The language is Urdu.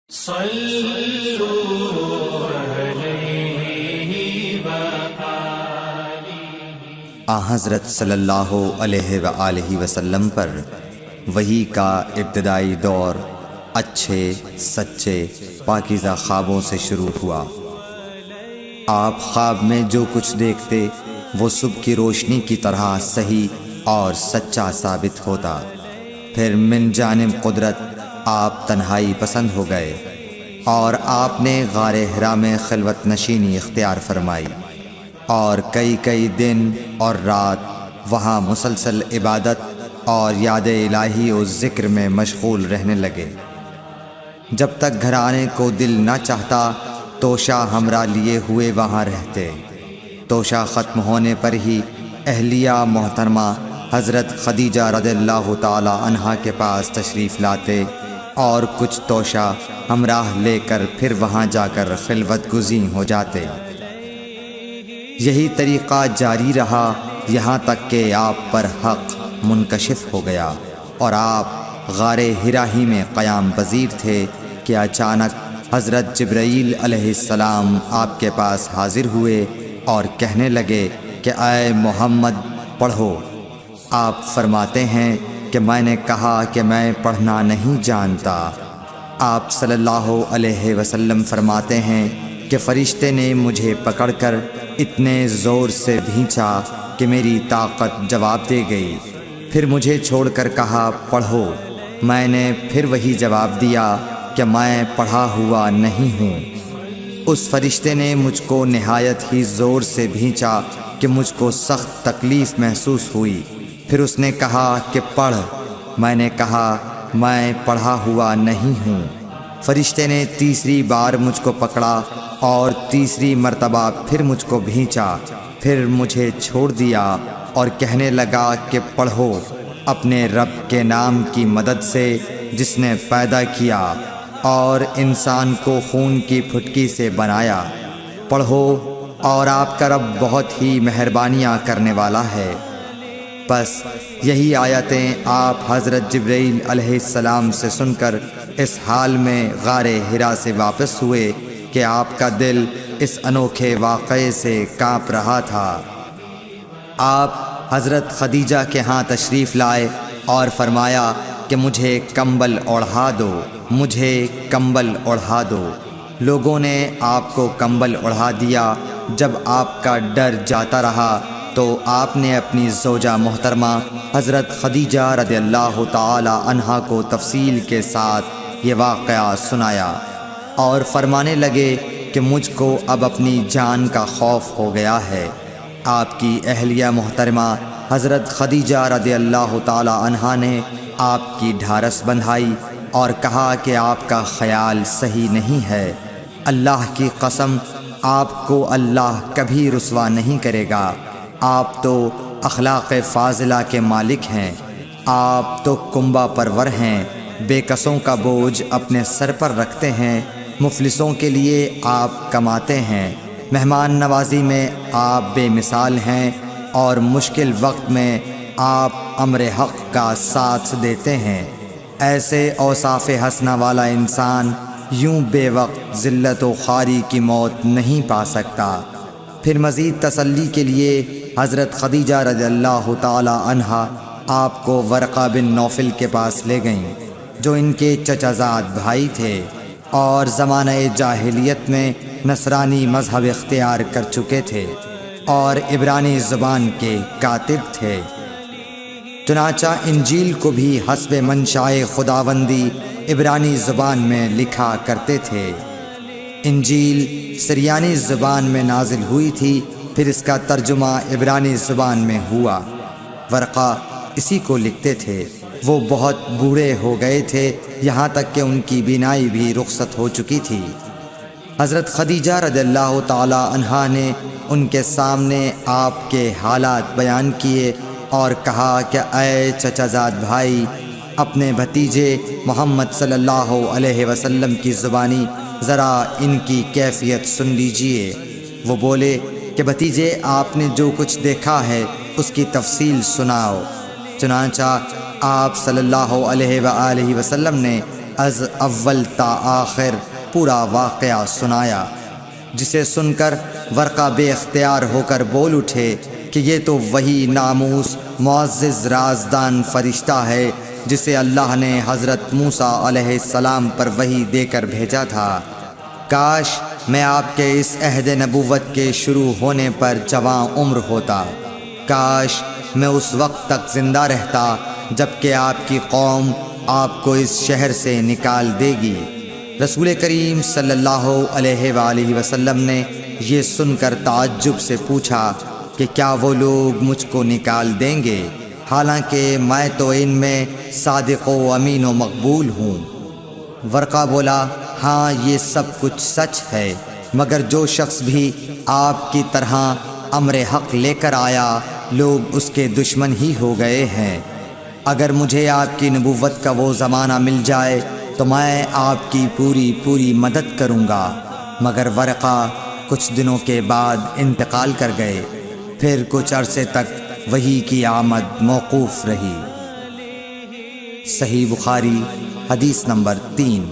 حضرت صلی اللہ علیہ وآلہ وسلم پر وحی کا ابتدائی دور اچھے سچے پاکیزہ خوابوں سے شروع ہوا۔ آپ خواب میں جو کچھ دیکھتے وہ صبح کی روشنی کی طرح صحیح اور سچا ثابت ہوتا۔ پھر من جانب قدرت آپ تنہائی پسند ہو گئے اور آپ نے غار حرا میں خلوت نشینی اختیار فرمائی اور کئی دن اور رات وہاں مسلسل عبادت اور یاد الہی و ذکر میں مشغول رہنے لگے۔ جب تک گھر آنے کو دل نہ چاہتا توشہ ہمراہ لیے ہوئے وہاں رہتے۔ توشہ ختم ہونے پر ہی اہلیہ محترمہ حضرت خدیجہ رضی اللہ تعالی عنہا کے پاس تشریف لاتے اور کچھ توشہ ہمراہ لے کر پھر وہاں جا کر خلوت گزین ہو جاتے۔ یہی طریقہ جاری رہا یہاں تک کہ آپ پر حق منکشف ہو گیا اور آپ غار حرا ہی میں قیام پذیر تھے کہ اچانک حضرت جبرائیل علیہ السلام آپ کے پاس حاضر ہوئے اور کہنے لگے کہ اے محمد پڑھو۔ آپ فرماتے ہیں کہ میں نے کہا کہ میں پڑھنا نہیں جانتا۔ آپ صلی اللہ علیہ وسلم فرماتے ہیں کہ فرشتے نے مجھے پکڑ کر اتنے زور سے بھینچا کہ میری طاقت جواب دے گئی۔ پھر مجھے چھوڑ کر کہا پڑھو۔ میں نے پھر وہی جواب دیا کہ میں پڑھا ہوا نہیں ہوں۔ اس فرشتے نے مجھ کو نہایت ہی زور سے بھینچا کہ مجھ کو سخت تکلیف محسوس ہوئی۔ پھر اس نے کہا کہ پڑھ۔ میں نے کہا میں پڑھا ہوا نہیں ہوں۔ فرشتے نے تیسری بار مجھ کو پکڑا اور تیسری مرتبہ پھر مجھ کو بھینچا۔ پھر مجھے چھوڑ دیا اور کہنے لگا کہ پڑھو اپنے رب کے نام کی مدد سے جس نے پیدا کیا اور انسان کو خون کی پھٹکی سے بنایا۔ پڑھو اور آپ کا رب بہت ہی مہربانیاں کرنے والا ہے۔ بس یہی آیتیں آپ حضرت جبرائیل علیہ السلام سے سن کر اس حال میں غار حرا سے واپس ہوئے کہ آپ کا دل اس انوکھے واقعے سے کانپ رہا تھا۔ آپ حضرت خدیجہ کے ہاں تشریف لائے اور فرمایا کہ مجھے کمبل اوڑھا دو، مجھے کمبل اوڑھا دو۔ لوگوں نے آپ کو کمبل اوڑھا دیا۔ جب آپ کا ڈر جاتا رہا تو آپ نے اپنی زوجہ محترمہ حضرت خدیجہ رضی اللہ تعالی عنہا کو تفصیل کے ساتھ یہ واقعہ سنایا اور فرمانے لگے کہ مجھ کو اب اپنی جان کا خوف ہو گیا ہے۔ آپ کی اہلیہ محترمہ حضرت خدیجہ رضی اللہ تعالی عنہا نے آپ کی ڈھارس بندھائی اور کہا کہ آپ کا خیال صحیح نہیں ہے۔ اللہ کی قسم آپ کو اللہ کبھی رسوا نہیں کرے گا۔ آپ تو اخلاق فاضلہ کے مالک ہیں۔ آپ تو کنبہ پرور ہیں، بے کسوں کا بوجھ اپنے سر پر رکھتے ہیں، مفلسوں کے لیے آپ کماتے ہیں، مہمان نوازی میں آپ بے مثال ہیں اور مشکل وقت میں آپ امر حق کا ساتھ دیتے ہیں۔ ایسے اوصاف حسنہ والا انسان یوں بے وقت ذلت و خواری کی موت نہیں پا سکتا۔ پھر مزید تسلی کے لیے حضرت خدیجہ رضی اللہ تعالی عنہا آپ کو ورقہ بن نوفل کے پاس لے گئیں جو ان کے چچا زاد بھائی تھے اور زمانہ جاہلیت میں نصرانی مذہب اختیار کر چکے تھے اور عبرانی زبان کے کاتب تھے۔ چنانچہ انجیل کو بھی حسب منشائے خداوندی عبرانی زبان میں لکھا کرتے تھے۔ انجیل سریانی زبان میں نازل ہوئی تھی، پھر اس کا ترجمہ عبرانی زبان میں ہوا۔ ورقہ اسی کو لکھتے تھے۔ وہ بہت بوڑھے ہو گئے تھے، یہاں تک کہ ان کی بینائی بھی رخصت ہو چکی تھی۔ حضرت خدیجہ رضی اللہ تعالی عنہا نے ان کے سامنے آپ کے حالات بیان کیے اور کہا کہ اے چچا زاد بھائی، اپنے بھتیجے محمد صلی اللہ علیہ وسلم کی زبانی ذرا ان کی کیفیت سن لیجئے۔ وہ بولے کہ بھتیجے آپ نے جو کچھ دیکھا ہے اس کی تفصیل سناؤ۔ چنانچہ آپ صلی اللہ علیہ وآلہ وسلم نے از اول تا آخر پورا واقعہ سنایا، جسے سن کر ورقہ بے اختیار ہو کر بول اٹھے کہ یہ تو وہی ناموس معزز رازدان فرشتہ ہے جسے اللہ نے حضرت موسیٰ علیہ السلام پر وحی دے کر بھیجا تھا۔ کاش میں آپ کے اس عہد نبوت کے شروع ہونے پر جواں عمر ہوتا، کاش میں اس وقت تک زندہ رہتا جب کہ آپ کی قوم آپ کو اس شہر سے نکال دے گی۔ رسول کریم صلی اللہ علیہ وآلہ وسلم نے یہ سن کر تعجب سے پوچھا کہ کیا وہ لوگ مجھ کو نکال دیں گے، حالانکہ میں تو ان میں صادق و امین و مقبول ہوں۔ ورقہ بولا، ہاں یہ سب کچھ سچ ہے، مگر جو شخص بھی آپ کی طرح امر حق لے کر آیا لوگ اس کے دشمن ہی ہو گئے ہیں۔ اگر مجھے آپ کی نبوت کا وہ زمانہ مل جائے تو میں آپ کی پوری مدد کروں گا، مگر ورقہ کچھ دنوں کے بعد انتقال کر گئے، پھر کچھ عرصے تک وحی کی آمد موقوف رہی۔ صحیح بخاری حدیث نمبر 3۔